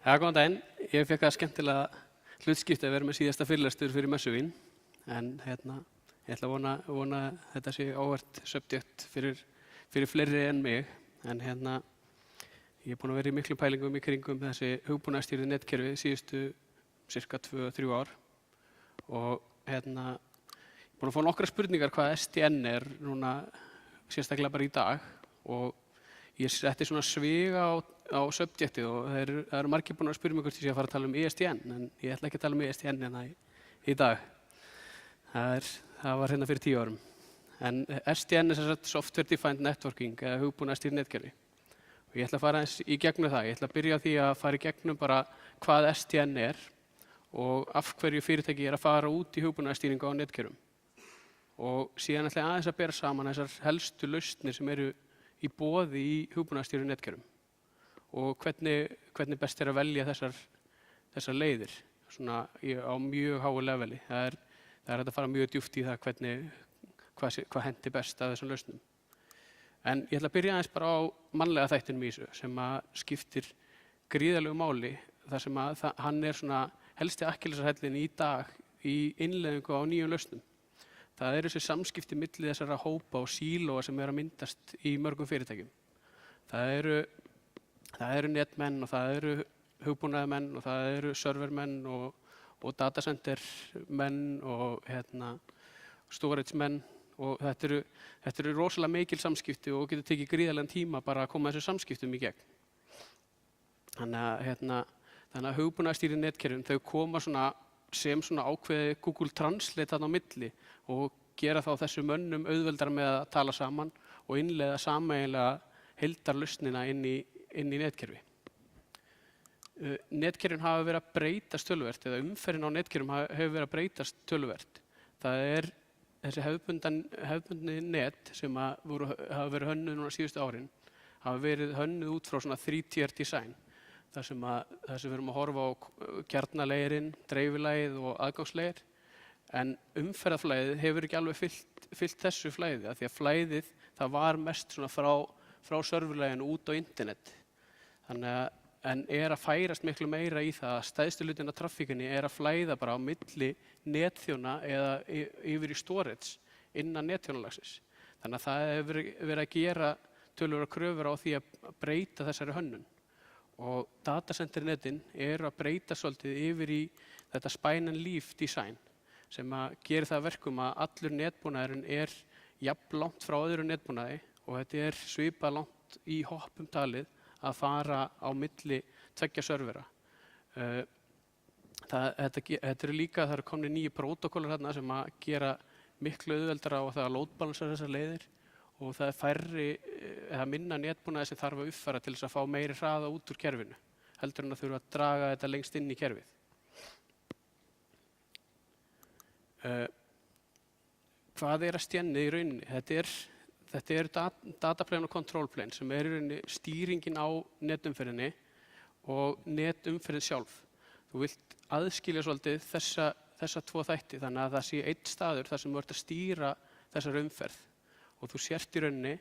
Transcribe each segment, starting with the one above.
Ja, góðan daginn. Ég fekk það skemmtilega hlutskipti að vera með síðasta fyrirlestur fyrir Messuvín. En ég ætla að vona að þetta sé óvart subject fyrir fleiri en mig. En ég búinn að vera í miklu pælingum í kringum þessi hugbúnaðarstýrðu netkerfi síðustu cirka 2-3 ár. Og ég búinn að fá nokkra spurningar hvað SDN núna sérstaklega bara í dag. Og ég setti svona sviga á subjectið og það eru margir búin að spyrja mig hvort ég sé að fara að tala um ISDN, en ég ætla ekki að tala um ISDN í dag. Það var fyrir 10 árum. En SDN sem sagt Software Defined Networking eða hugbúnaðarstýrð netkerfi. Og ég ætla að fara eins í gegnum það. Ég ætla að byrja á því að fara í gegnum bara hvað SDN og af hverju fyrirtæki að fara út í hugbúnaðarstýringu á netkerfum. Og síðan ætla ég aðeins að bera saman þessar helstu lausnir sem eru í boði í hugbúnaðarstýrðu netkerfum og hvernig best að velja þessar leiðir svona á mjög háu leveli. Það er hægt að fara mjög djúpt í það hvað hendi best af þessum lausnum. En ég ætla að byrja aðeins bara á mannlega þættinum í þessu sem að skiptir gríðarlegu máli þar sem að hann svona helsti akkillesarhællinn í dag í innleiðingu á nýjum lausnum. Það eru þessi samskipti milli þessara hópa og sílóa sem að myndast í mörgum fyrirtækjum. Það eru netmenn og það eru hugbúnaðarmenn og það eru servermenn og datacentermenn og storage-menn og þetta eru rosalega mikil samskipti og getur tekið gríðarlegan tíma bara að koma þessu samskiptum í gegn. Þannig að hugbúnaðarstýrðu netkerfin þau koma sem ákveði Google Translate þarna á milli og gera þá þessu mönnum auðveldara með að tala saman og innleiða sameiginlega heildarlausnina inn í netkerfi. Netkerfin hafa verið að breytast töluvert eða umferðin á netkerfum hefur verið að breytast töluvert. Það þessi hefðbundni net sem hafa verið hönnuð núna síðustu árin hafa verið hönnuð út frá 3-tier design. Þar sem við erum að horfa á kjarnaleirin, dreifilagið og aðgangsleir. En umferðarflæðið hefur ekki alveg fylgt þessu flæði af því að flæðið það var mest frá serverlæginu út á internet. En að færast miklu meira í það að stærsti hlutinn af traffíkinni að flæða bara á milli netþjóna eða yfir í storage innan netþjónalagsins. Þannig að það hefur verið að gera töluverðar kröfur á því að breyta þessari hönnun. Og datacenternetin að breyta svolítið yfir í þetta spine and leaf design sem að gera það verkum að allur netbúnaðurinn jafn langt frá öðru netbúnaði og þetta svipað langt í hoppum talið að fara á milli tveggja servera. Þetta eru líka, það eru komnir nýju prótókollar þarna sem að gera miklu auðveldara og það að load balancera þessar leiðir og það færri eða minna netbúnaði sem þarf að uppfæra til þess að fá meiri hraða út úr kerfinu heldur en að þurfa að draga þetta lengst inn í kerfið. Hvað SDN í rauninni? Þetta data plane og control plane sem í rauninni stýringin á netumferðinni og netumferðin sjálf. Þú vilt aðskilja svolítið þessa tvo þætti þannig að það sé einn staður þar sem þú ert að stýra þessar umferð. Og þú sért í rauninni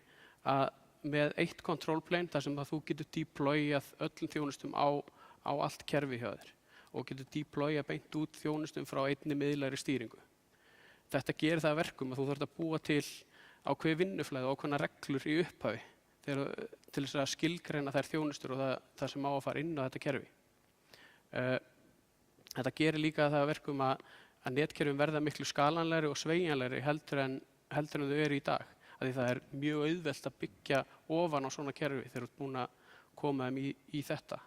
að með eitt control plane þar sem þú getur deployað öllum þjónustum á allt kerfi hjá þér og getur deployað beint út þjónustum frá einni miðlægri stýringu. Þetta gerir það verkum að þú þarft að búa til ákveðið vinnuflæði og ákveðnar reglur í upphafi til þess að skilgreina þær þjónustur og það sem á að fara inn á þetta kerfi. Þetta gerir líka það verkum að netkerfin verða miklu skalanlegri og sveigjanlegri heldur en þau eru í dag. Því það mjög auðvelt að byggja ofan á svona kerfi þegar þú ert búin að koma þeim í þetta.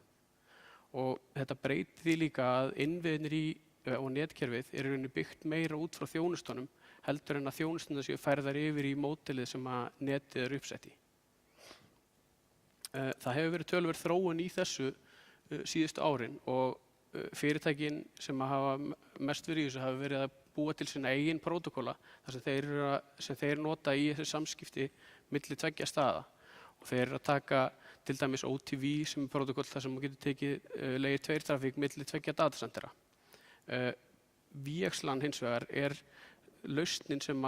Og þetta breytir því líka að innviðirnir og netkerfið í rauninni byggt meira út frá þjónustunum heldur en að þjónustunum séu færðar yfir í módelið sem að netið uppsett í. Það hefur verið töluverð þróun í þessu síðustu árin og fyrirtækin sem hafa mest verið í þessu hafa verið að búa til sína eigin prótókolla þar sem þeir nota í þessu samskipti milli tveggja staða. Og þeir að taka til dæmis OTV sem prótókoll þar sem þú getur tekið layer 2 trafík milli tveggja datacentera. VXLAN hins vegar lausnin sem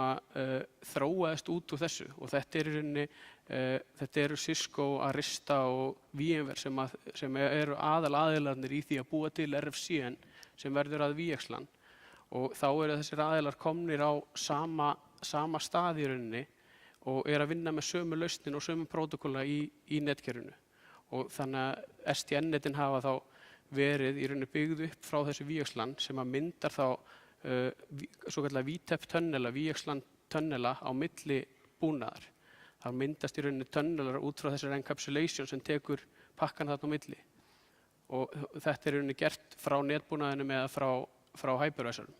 þróaðist út úr þessu og þetta er í rauninni þetta eru Cisco, Arista og VMware sem eru aðilarnir í því að búa til RFC-en sem verður að VXLAN og þá eru þessir aðilar komnir á sama stað í rauninni og eru að vinna með sömu lausnin og sömu prótókolla í netkerfinu og þannig að SDN-netin hafa þá verið í rauninni byggð upp frá þessu VXLAN sem að myndar þá svo kallar VTEP-tunnela, VXLAN-tunnela á milli búnaðar. Það myndast í rauninni tunnelar út frá þessari encapsulation sem tekur pakkan þarna á milli og þetta er í rauninni gert frá netbúnaðinum eða frá hypervisorum.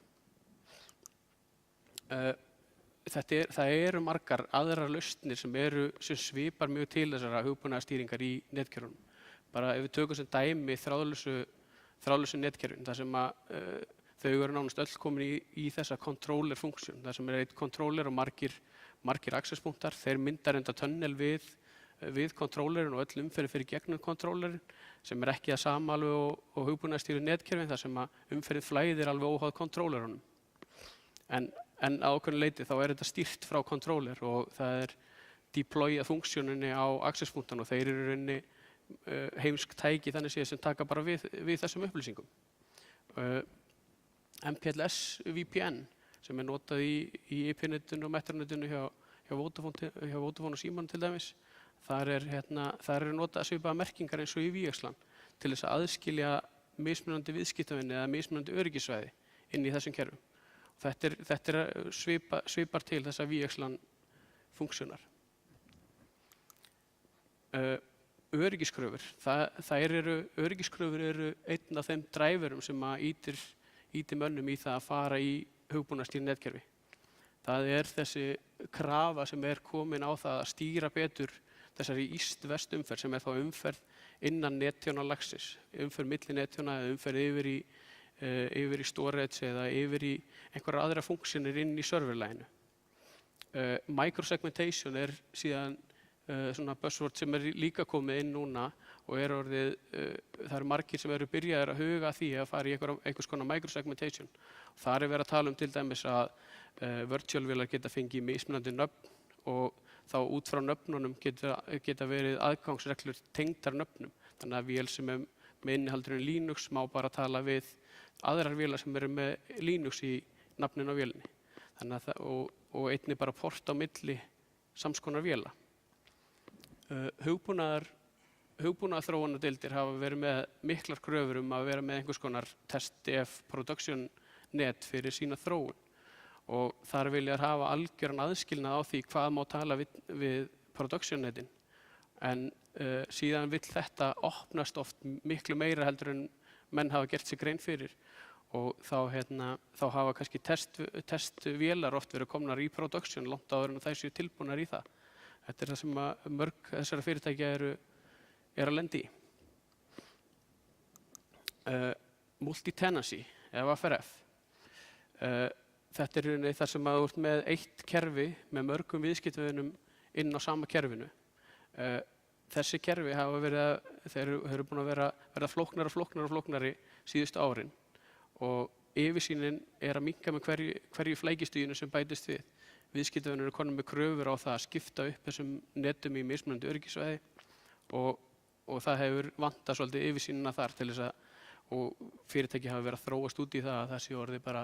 Það eru margar aðrar lausnir sem svipar mjög til þessara hugbúnaðarstýringar í netkerfunum. Bara ef við tökum sem dæmi þráðlausu netkerfin, þar sem þau eru nánast öll komin í þessa controller function, þar sem einn controller og margir accesspunktar, þeir mynda reynda tunnel við controllerin og öll umferðin fyrir gegnum controllerin, sem ekki það sama alveg og hugbúnaðarstýrðu netkerfin, þar sem umferðin flæðir alveg óháð controllerunum. En á ákveðnu leyti þá þetta stýrt frá controller og það deployað funksjóninni á accesspunktan og þeir eru rauninni heimsk tæki þannig séð sem taka bara við þessum upplýsingum. MPLS VPN sem notað í IP-netinu og metronetinu hjá Vodafone og Síman til dæmis, þar eru notað svipaðar merkingar eins og í VXLAN til þess að aðskilja mismunandi viðskiptavini eða mismunandi öryggissvæði inn í þessum kerfum. Þetta svipar til þessa VXLAN funksjónar. Öryggiskröfur. Öryggiskröfur eru einn af þeim dræfurum sem ýtir mönnum í það að fara í hugbúnaðarstýrð netkerfi. Það þessi krafa sem komin á það að stýra betur þessari íst-vest umferð sem þá umferð innan nettjónalagsins, umferð milli nettjóna eða umferð yfir í storage eða yfir í einhverjar aðra funksjónir inn í serverlæginu. Microsegmentation síðan svona buzzword sem líka komið inn núna og orðið, það eru margir sem eru byrjaðir að huga að því að fara í einhvers konar microsegmentation. Þar verið að tala til dæmis að virtual-vélar geta fengið mismunandi nöfn og þá út frá nöfnunum geta verið aðgangsreglur tengdar nöfnum. Þannig að vél sem með innihaldurinn Linux má bara tala við aðrar vélar sem eru með Linux í nafninu á vélinni. Þannig að og einnig bara port á milli samskonar véla. Hugbúnaðarþróunardeildir hafa verið með miklar kröfur að vera með einhvers konar test-def production net fyrir sína þróun og þar vilja hafa algjöran aðskilnað á því hvað má tala við production netin en síðan vill þetta opnast oft miklu meira heldur en menn hafa gert sig grein fyrir og þá hafa kannski testvélar oft verið komnar í production langt áður en þær séu tilbúnar í það. Þetta það sem mörg þessara fyrirtækja eru að lenda í. Multi-tenancy, eða FRF. Þetta það sem þú ert með eitt kerfi með mörgum viðskiptavinum inn á sama kerfinu. Þessi kerfi hafa þeir eru búin að verða flóknari síðustu árin og yfirsýnin að minnka með hverju flækistíðinu sem bætist við. Viðskiptavinur eru konum með kröfur á það að skipta upp þessum netum í mismunandi öryggissvæði og það hefur vantað svolítið yfirsýnina þar til þess að og fyrirtæki hafa verið að þróast út í það að það sé orðið bara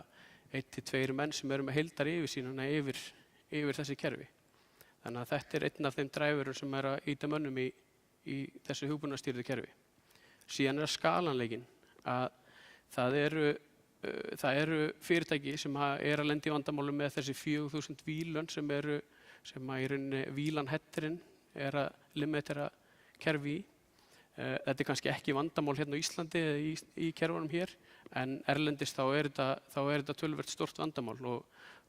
1-2 menn sem eru með heildar yfirsýnina yfir þessi kerfi. Þannig að þetta einn af þeim dræfurum sem að ýta mönnum í þessu hugbúnaðarstýrðu kerfi. Síðan skalanleikinn að það eru fyrirtæki sem að lenda í vandamálum með þessi 4000 vílön sem í rauninni vílanhetturinn að limitera kerfi í. Þetta kannski ekki vandamál hérna á Íslandi eða í kerfunum hér en erlendis þá þetta töluvert stórt vandamál og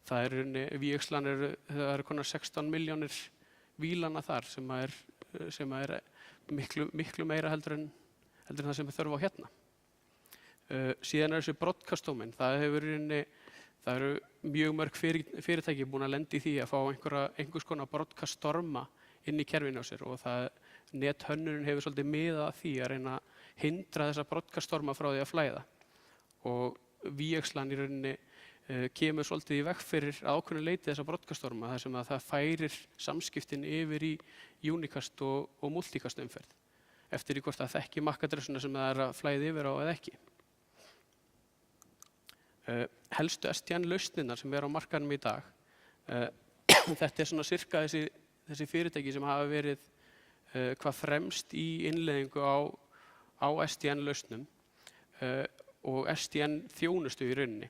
það VXLAN það eru konar 16 milljónir vílana þar sem miklu meira heldur en það sem við þurfum á hérna. Síðan þessi broadcast domain, það eru mjög mörg fyrirtæki búin að lenda í því að fá einhvers konar broadcast storma inn í kerfinu á sér og nethönnurinn hefur svolítið miðað að því að reyna að hindra þessa broadcast storma frá því að flæða og VXLAN í rauninni kemur svolítið í veg fyrir ákveðnu leyti þessa broadcast-storma þar sem að það færir samskiptin yfir í unicast og multicast umferð eftir í hvort það þekki MAC-adressuna sem það að flæða yfir á eða ekki. Helstu SDN-lausnirnar sem á markaðnum í dag, þetta svona sirka þessi fyrirtæki sem hafa verið hvað fremst í innleiðingu á SDN-lausnum og SDN-þjónustu í rauninni.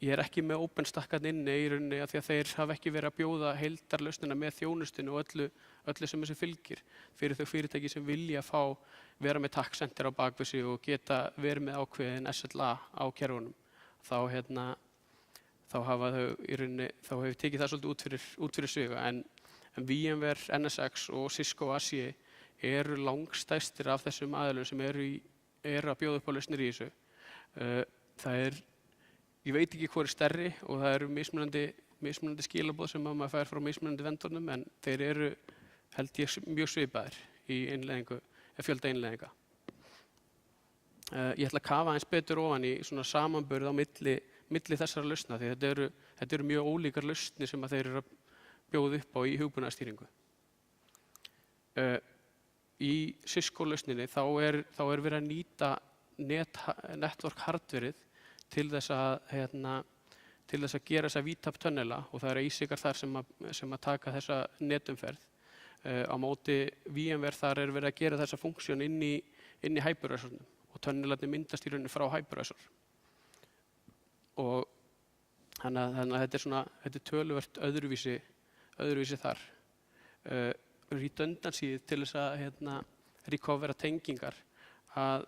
Ég ekki með OpenStack inni í rauninni af því að þeir hafa ekki verið að bjóða heildarlausnina með þjónustinu og öllu sem þessu fylgir fyrir þau fyrirtæki sem vilja vera með tax center á bakvið sig og geta verið með ákveðin SLA á kerfunum. Þá hafa þau í rauninni, þá hefur tekið það svolítið út fyrir sviga en VMware, NSX og Cisco ASI eru langstærstir af þessum aðilum sem eru að bjóða upp á lausnir í þessu. Ég veit ekki hvor stærri og það eru mismunandi skilaboð sem maður fær frá mismunandi vendornum en þeir eru, held ég, mjög svipaðir í fjölda innleiðinga. Ég ætla að kafa aðeins betur ofan í svona samanburð á milli þessara lausna því þetta eru mjög ólíkar lausnir sem að þeir eru að bjóða upp á í hugbúnaðarstýringu. Í Cisco lausninni þá er verið að nýta network hardverið til þess að gera þessa VTAP-tunnela og það eru ASIC-ar þar sem að taka þessa netumferð. Á móti VMware þar er verið að gera þessa funksjón inn í hypervisornum og tunnelarnir myndast í rauninni frá hypervisor. Og þannig að þetta er töluvert öðruvísi þar. Redundancy til þess að recovera tengingar að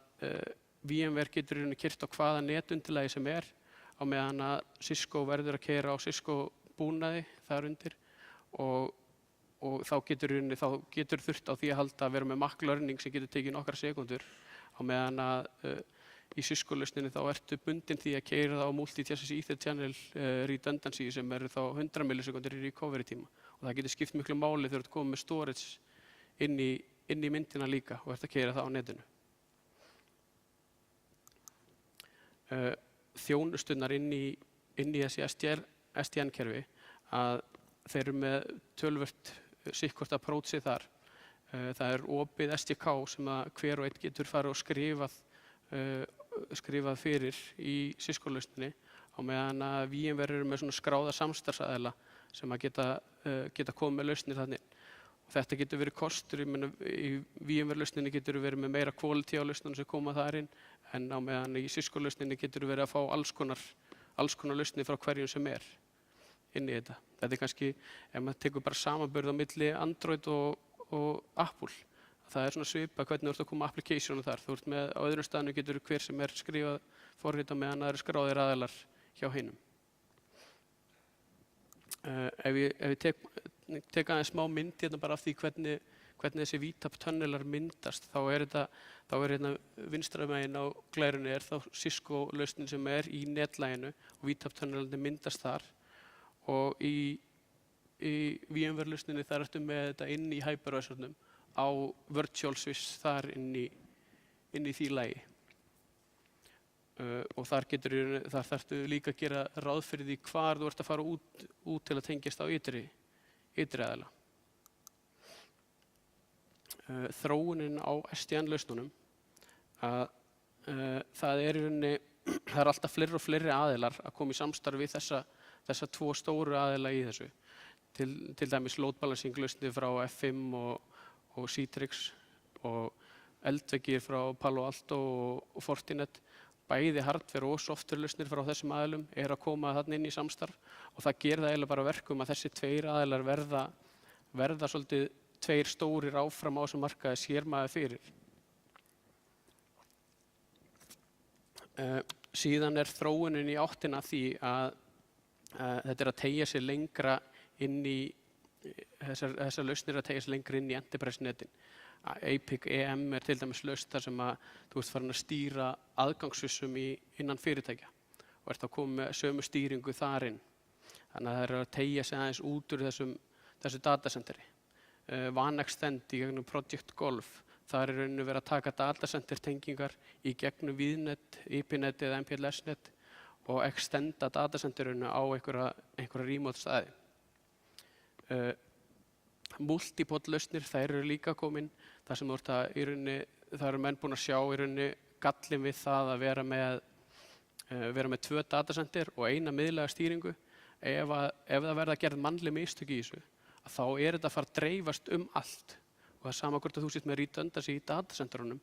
VMware getur í rauninni keyrt á hvaða netundirlagi sem á meðan að Cisco verður að keyra á Cisco búnaði þar undir og þá getur þurft á því að halda að vera með Mac Learning sem getur tekið nokkrar sekúndur á meðan að í Cisco-lausninni þá ertu bundin því að keyra það á multi-chassis Ether channel redundancy sem eru þá 100 millisekundir í recovery tíma og það getur skipt miklu máli þegar þú komið með storage inn í myndina líka og ert að keyra það á netinu. Þjónustunnar inn í þessi SDN-kerfi að þeir eru með töluvert sikkvort approachið þar. Það opið SDK sem að hver og einn getur farið og skrifað fyrir í Cisco-lausninni á meðan að VMware eru með svona skráða samstarfsaðila sem að geta komið með lausnir þarna inn. Og þetta getur verið kostur, í VMware-lausninni getur verið með meira quality á lausnunum sem koma þar inn en á meðan í Cisco-lausninni getur verið að fá alls konar lausnir frá hverjum sem inn í þetta. Þetta kannski, ef maður tekur bara samanburð á milli Android og Apple, það svona svipað hvernig þú ert að koma applicationum þar. Þú ert með, á öðrum staðnum getur hver sem skrifað forrit á meðan það eru skráðir aðilar hjá hinum. Ef ég tek aðeins smá mynd bara af því hvernig þessi VTAP-tunnelar myndast, þá er vinstra megin á glærunni þá Cisco-lausnin sem í netlæginu og VTAP-tunnelarnir myndast þar og í VMware-lausninni þar ertu með þetta inn í hypervisornum á virtual switch þar inn í því lægi. Og þar þarftu líka að gera ráð fyrir því hvar þú ert að fara út til að tengjast á ytri aðila. Þróunin á SDN-lausnunum það er alltaf fleiri og fleiri aðilar að koma í samstarfi við þessa tvo stóru aðila í þessu. Til dæmis load balancing lausnir frá F5 og Citrix og eldveggir frá Palo Alto og Fortinet. Bæði hardware og software lausnir frá þessum aðilum að koma þarna inn í samstarf og það gerir það eiginlega bara verkum að þessi tveir aðilar verða svolítið tveir stórir áfram á þessum markaði sér maður fyrir. Síðan þróunin í áttina því að þetta að teygja sig lengra inn í þessar lausnir að teygja sig lengra inn í enterprise-netin. APIC EM til dæmis lausn þar sem að þú ert farin að stýra aðgangssvissum innan fyrirtækja og ert að koma með sömu stýringu þar inn. Þannig að það að teygja sig aðeins út úr þessu datacenteri. VAN-extend í gegnum Project Golf, þar rauninni verið að taka datacenter tengingar í gegnum VNet, IPNet eða MPLS-net og extenda datacenturinu á einhverja remote staði. Multipod lausnir, þær eru líka komin, þar sem það eru menn búin að sjá í rauninni gallin við það að vera með 2 datacentur og eina miðlæga stýringu. Ef það verða gerð mannleg mistök í þessu, þá þetta að fara að dreifast allt. Og það er sama hvort að þú sitt með redundancy í datacenturunum,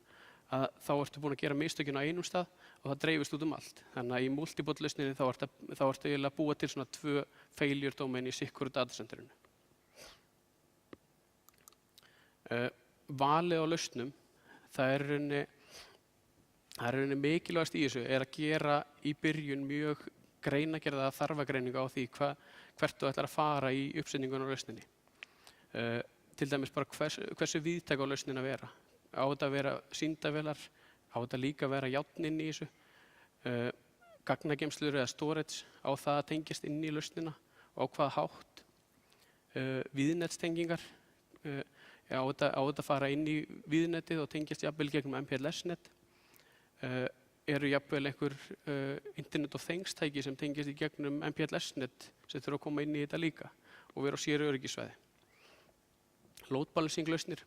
að þá ertu búin að gera mistökin á einum stað og það dreifist út allt. Þannig að í multipod lausninni þá ertu eiginlega að búa til svona 2 failure domain í sikkoru datacenturinu. Valið á lausnum, það er í rauninni mikilvægast í þessu að gera í byrjun mjög greinagerða þarfagreiningu á því hvert þú ætlar að fara í uppsetningun á lausninni. Til dæmis bara hversu víðtæk á lausnin að vera. Á þetta að vera sýndavélar, á þetta líka að vera járn inn í þessu, gagnageymslur eða storage, á það að tengjast inn í lausnina og á hvaða hátt, víðnetstengingar, á þetta að fara inn í víðnetið og tengjast jafnvel gegnum MPLS-net, eru jafnvel einhver Internet of Things tæki sem tengjast í gegnum MPLS-net sem þurfa að koma inn í þetta líka og vera á sér öryggisvæði. Load balancing lausnir,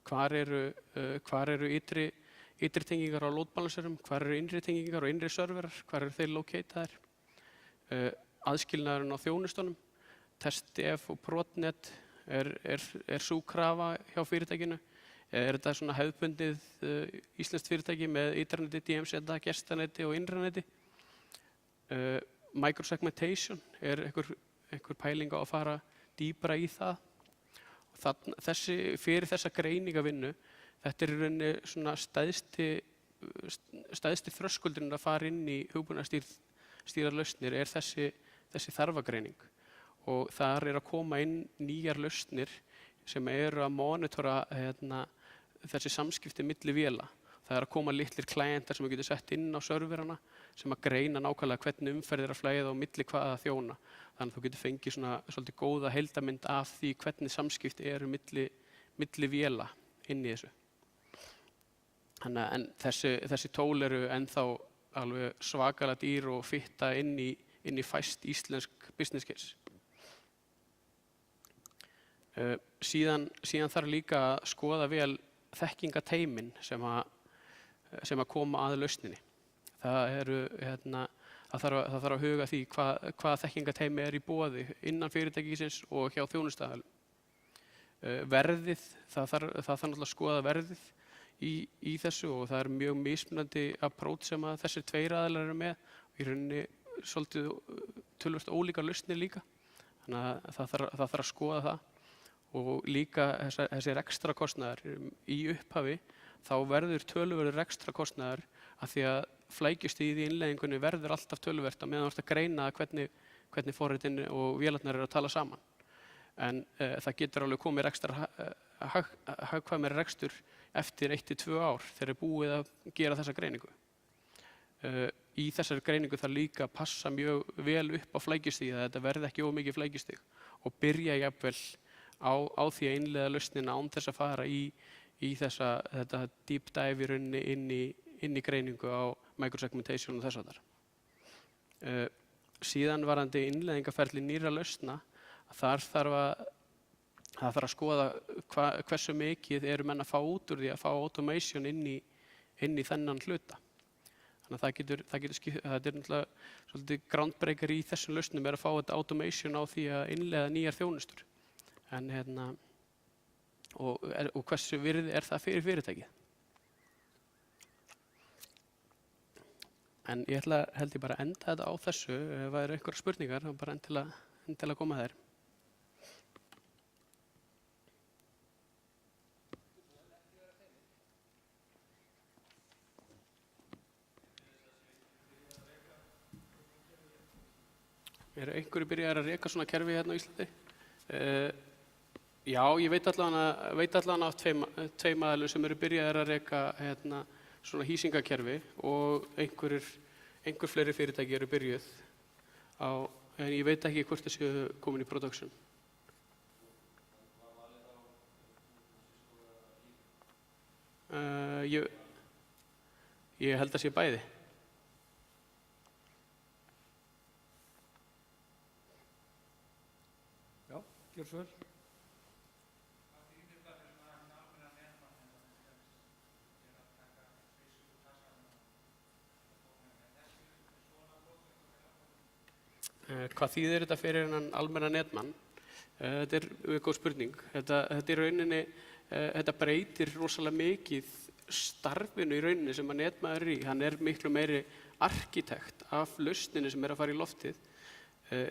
hvar eru ytri tengingar á load balancerum, hvar eru innri tengingar og innri serverar, hvar eru þeir locataðir, aðskilnaðurinn á þjónustunum, TestDef og Protnet er sú krafa hjá fyrirtækinu. Þetta svona hefðbundið íslenskt fyrirtæki með interneti, DMZ, gestaneti og innraneti. Microsegmentation einhver pæling á að fara dýpra í það. Fyrir þessa greiningavinnu, þetta í rauninni svona stæðsti þröskuldurinn að fara inn í hugbúnaðarstýrðar lausnir þessi þarfagreining. Og þar að koma inn nýjar lausnir sem eru að monitora þessi samskipti milli véla. Það að koma litlir klientar sem við getum sett inn á serverana sem að greina nákvæmlega hvernig umferð að flæða og milli hvaða þjóna. Þannig að þú getur fengið svona svolítið góða heildamynd af því hvernig samskipti eru milli véla inn í þessu. En þessi tól eru ennþá alveg svakalega dýr og fitta inn í fæst íslensk business case. Síðan þarf líka að skoða vel þekkingateymin sem að koma að lausninni. Það þarf að huga því hvað þekkingateymi í boði innan fyrirtækisins og hjá þjónustaðalum. Verðið, það þarf náttúrulega að skoða verðið í þessu og það mjög mismunandi approach sem að þessir 2 aðilar eru með og í rauninni svolítið töluvert ólíkar lausnir líka. Þannig að það þarf að skoða það. Og líka þessir ekstra kostnaðar í upphafi, þá verður töluverður ekstra kostnaðar af því að flækjustigið í innleiðingunni verður alltaf töluvert á meðan þú ert að greina hvernig forritin og vélarnar eru að tala saman. En það getur alveg komið hagkvæmari rekstur eftir 1-2 ár þegar búið að gera þessa greiningu. Í þessari greiningu þarf líka að passa mjög vel upp á flækjustigið að þetta verði ekki of mikið flækjustig og byrja jafnvel á því að innleiða lausnina án þess að fara í þetta deep dive í rauninni inn í greiningu á microsegmentation og þess að þar. Síðan varðandi innleiðingarferli nýrra lausna, þar þarf að skoða hversu mikið eru menn að fá út úr því að fá automation inn í þennan hluta. Þannig að það er náttúrulega svolítið groundbreaker í þessum lausnum að fá þetta automation á því að innleiða nýjar þjónustur. Og hversu virði það fyrir fyrirtækið. En ég held ég bara að enda þetta á þessu. Ef það eru einhverjar spurningar, þá bara endilega koma þær. Eru einhverju byrjaðir að reka svona kerfi hérna á Íslandi? Já, ég veit allavega af 2 aðilum sem eru byrjaðir að reka svona hýsingakerfi og einhver fleiri fyrirtæki eru byrjuð á, en ég veit ekki hvort þessu komin í production. Ég held að sé bæði. Gjör svo vel. Hvað þýðir þetta fyrir hennan almenna netmann? Þetta er góð spurning. Þetta í rauninni, þetta breytir rosalega mikið starfinu í rauninni sem að netmaður er í. Hann er miklu meiri arkitekt af lausninni sem er að fara í loftið.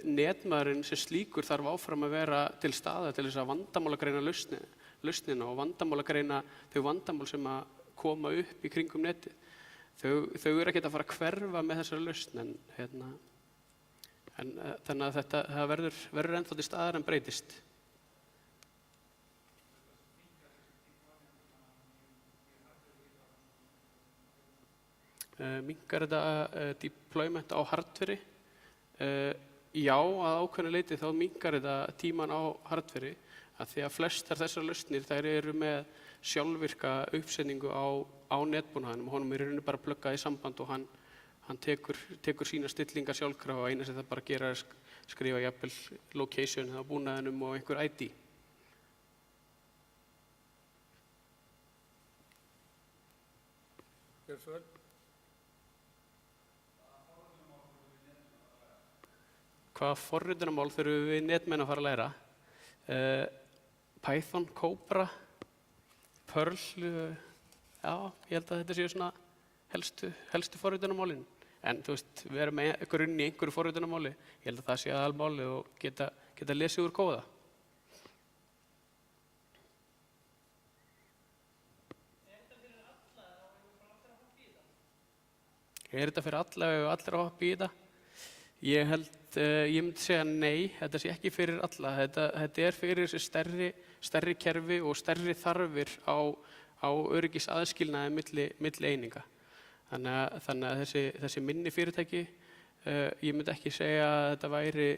Netmaðurinn sem slíkur þarf áfram að vera til staðar til þess að vandamálagreina lausnina og vandamálagreina þau vandamál sem að koma upp í kringum netið. Þau eru ekkert að fara að hverfa með þessari lausn en þannig að þetta verður ennþá til staðar en breytist. Minnkar þetta deployment á hardveri? Já, að ákveðnu leyti þá minnkar þetta tíman á hardveri að því að flestar þessar lausnir þær eru með sjálfvirka uppsetningu á netbúnaðinum og honum er í rauninni bara pluggað í samband og hann tekur sína stillingar sjálfkrafa og eina sem það bara gera er skrifa jafnvel location á búnaðinum og einhver ID. Gjör svo vel. Hvaða forritunarmál þurfum við netmenn að fara að læra? Python, Cobra, Perl, já, ég held að þetta séu svona helstu forritunarmálin. En þú veist, við erum með grunn í einhverju forritunarmáli, ég held að það sé aðalmáli og geta lesið úr kóða. Er þetta fyrir alla ef allir að hoppa í þetta? Ég myndi segja nei, þetta sé ekki fyrir alla. Þetta er fyrir þessi stærri kerfi og stærri þarfir á öryggisaðskilnaði milli eininga. Þannig að þessi minni fyrirtæki, ég myndi ekki segja að þetta væri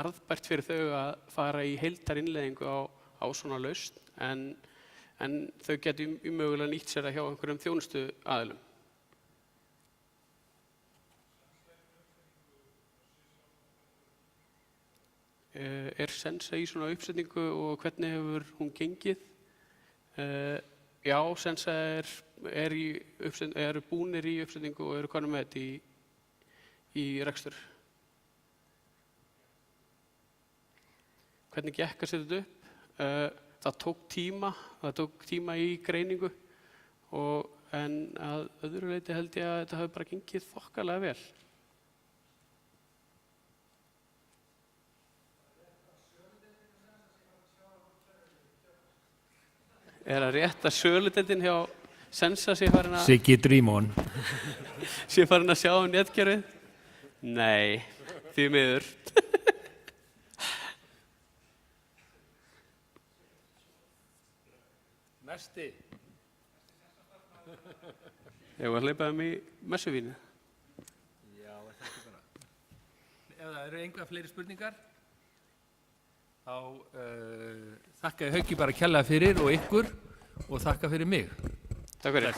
arðbært fyrir þau að fara í heildarinnleiðingu á svona lausn, en þau geti mögulega nýtt sér það hjá einhverjum þjónustuaðilum. Er Sensa í svona uppsetningu og hvernig hefur hún gengið? Já, Sensa eru búnir í uppsetningu og eru konum með þetta í rekstur. Hvernig gekk að setja þetta upp? Það tók tíma í greiningu en að öðru leyti held ég að þetta hafi bara gengið þokkalega vel. Er það rétt að söludeildin hjá Sensa sé farin að Siggi Dream-on. sé farin að sjá netkerfið? Nei, því miður. Næsti. Ég var að hleypa í messuvínu. Já, þetta ekki bara. Ef það eru einhverja fleiri spurningar, þá þakka ég Hauki bara kærlega fyrir og ykkur og þakka fyrir mig. Takk fyrir.